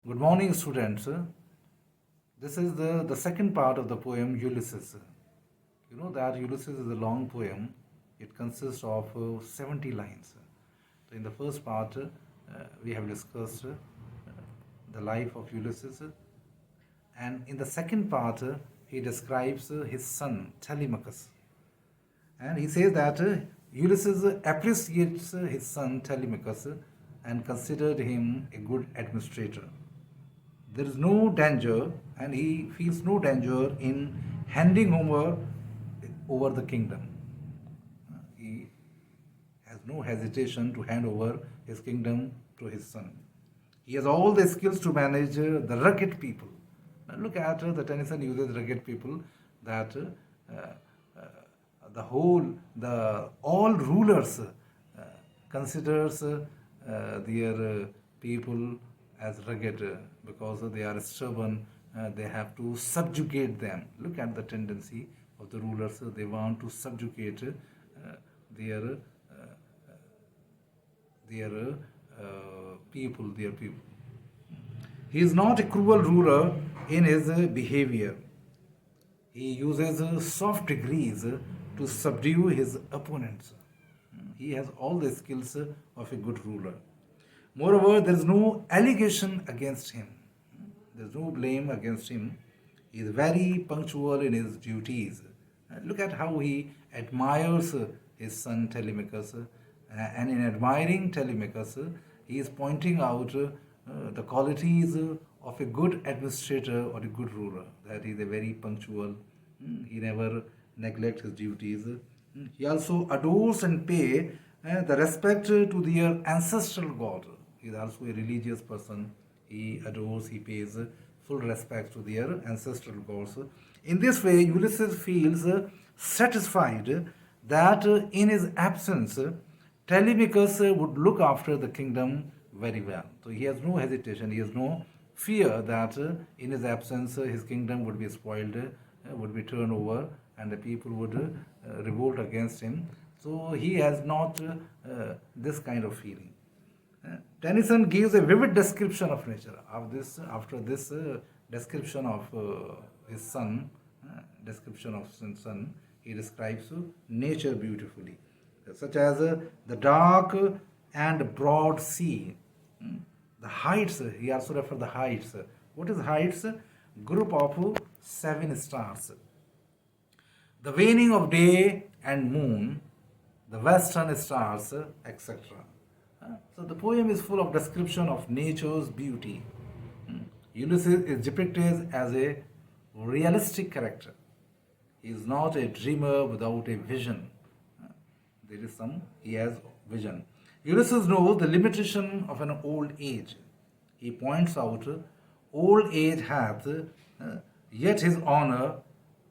Good morning, students. This is the second part of the poem Ulysses. You know that Ulysses is a long poem. It consists of 70 lines. So in the first part, we have discussed the life of Ulysses. And in the second part, he describes his son, Telemachus. And he says that Ulysses appreciates his son, Telemachus, and considered him a good administrator. There is no danger, and he feels no danger in handing over the kingdom. He has no hesitation to hand over his kingdom to his son. He has all the skills to manage the rugged people. Now look at the Tennyson uses rugged people that the whole, the all rulers considers their people as rugged because they are stubborn. They have to subjugate them. Look at the tendency of the rulers. They want to subjugate their their people. He is not a cruel ruler in his behavior. He uses soft degrees to subdue his opponents. He has all the skills of a good ruler. Moreover, there is no allegation against him. There is no blame against him. He is very punctual in his duties. Look at how he admires his son Telemachus. And in admiring Telemachus, he is pointing out the qualities of a good administrator or a good ruler. That he is a very punctual. He never neglects his duties. He also adores and pays the respect to their ancestral god. He is also a religious person. He adores, he pays full respect to their ancestral gods. In this way, Ulysses feels satisfied that in his absence, Telemachus would look after the kingdom very well. So he has no hesitation, he has no fear that in his absence, his kingdom would be spoiled, would be turned over, and the people would revolt against him. So he has not this kind of feeling. Tennyson gives a vivid description of nature. After this description of his son, he describes nature beautifully, such as the dark and broad sea, the heights. He also refers the heights. What is heights? Group of 7 stars. The waning of day and moon, the western stars, etc. So the poem is full of description of nature's beauty. Ulysses is depicted as a realistic character. He is not a dreamer without a vision. He has vision. Ulysses knows the limitation of an old age. He points out, old age hath yet his honor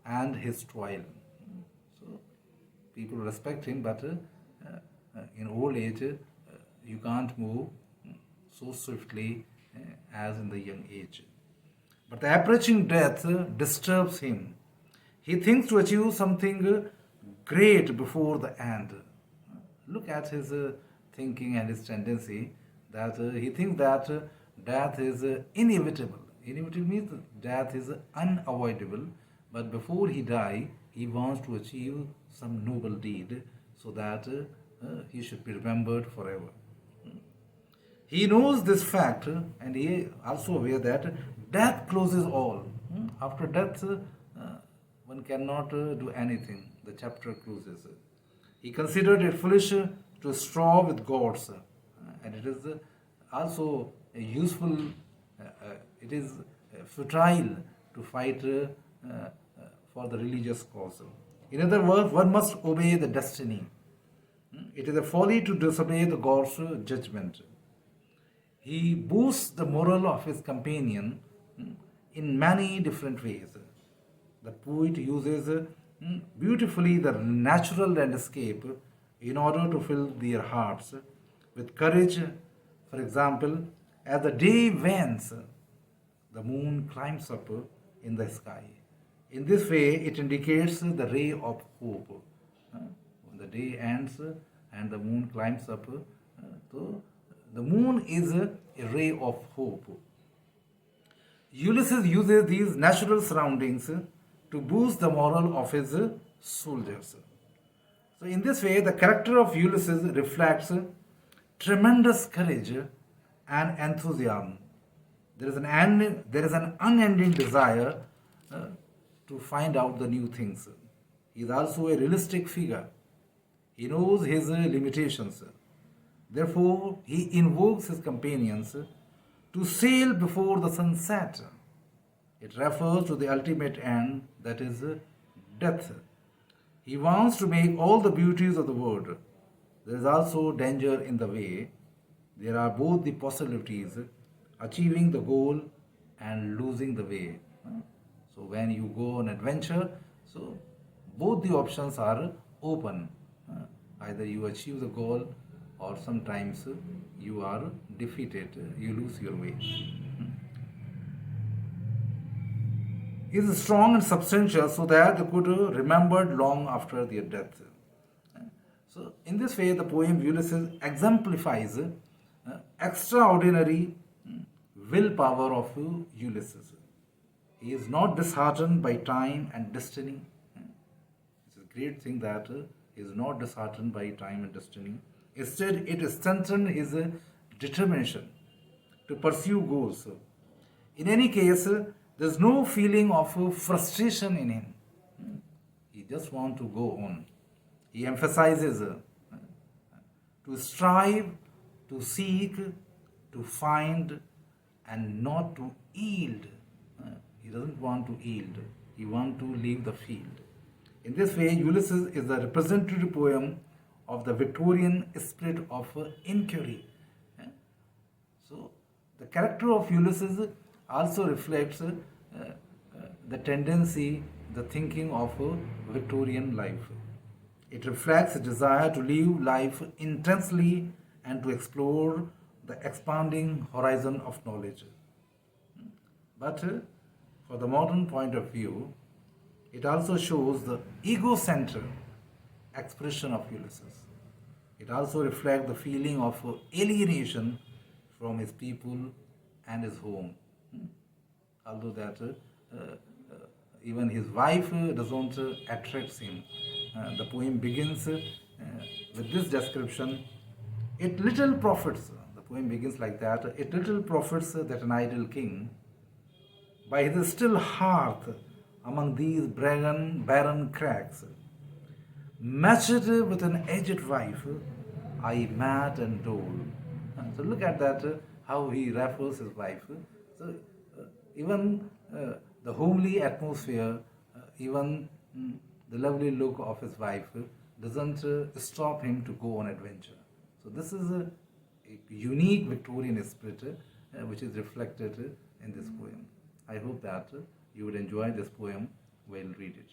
and his toil. So people respect him, but in old age, you can't move so swiftly as in the young age. But the approaching death disturbs him. He thinks to achieve something great before the end. Look at his thinking and his tendency that he thinks that death is inevitable. Inevitable means death is unavoidable, but before he dies, he wants to achieve some noble deed so that he should be remembered forever. He knows this fact and he is also aware that death closes all. After death, one cannot do anything. The chapter closes. He considered it foolish to strive with gods, and it is also useful, it is futile to fight for the religious cause. In other words, one must obey the destiny. It is a folly to disobey the God's judgment. He boosts the moral of his companion in many different ways. The poet uses beautifully the natural landscape in order to fill their hearts with courage. For example, as the day wanes, the moon climbs up in the sky. In this way, it indicates the ray of hope. When the day ends and the moon climbs up, so the moon is a ray of hope. Ulysses uses these natural surroundings to boost the morale of his soldiers. So, in this way, the character of Ulysses reflects tremendous courage and enthusiasm. There is an unending desire to find out the new things. He is also a realistic figure. He knows his limitations. Therefore, he invokes his companions to sail before the sunset. It refers to the ultimate end, that is death. He wants to make all the beauties of the world. There is also danger in the way. There are both the possibilities, achieving the goal and losing the way. So when you go on adventure, so both the options are open. Either you achieve the goal or sometimes you are defeated, you lose your way. He is strong and substantial so that they could be remembered long after their death. So, in this way, the poem Ulysses exemplifies extraordinary willpower of Ulysses. He is not disheartened by time and destiny. It's a great thing that he is not disheartened by time and destiny. Instead, it strengthens his determination to pursue goals. In any case, there's no feeling of frustration in him. He just wants to go on. He emphasizes to strive, to seek, to find, and not to yield. He doesn't want to yield. He wants to leave the field. In this way, Ulysses is the representative poem of the Victorian spirit of inquiry. So, the character of Ulysses also reflects the tendency, the thinking of Victorian life. It reflects a desire to live life intensely and to explore the expanding horizon of knowledge. But for the modern point of view, it also shows the ego-centered expression of Ulysses. It also reflects the feeling of alienation from his people and his home. Although that even his wife doesn't attract him. The poem begins with this description. It little profits, the poem begins like that, it little profits that an idle king, by his still hearth among these barren crags, matched with an aged wife, I mat and dole. So look at that, how he refers his wife. So even the homely atmosphere, even the lovely look of his wife doesn't stop him to go on adventure. So this is a unique Victorian spirit which is reflected in this poem. I hope that you would enjoy this poem while read it.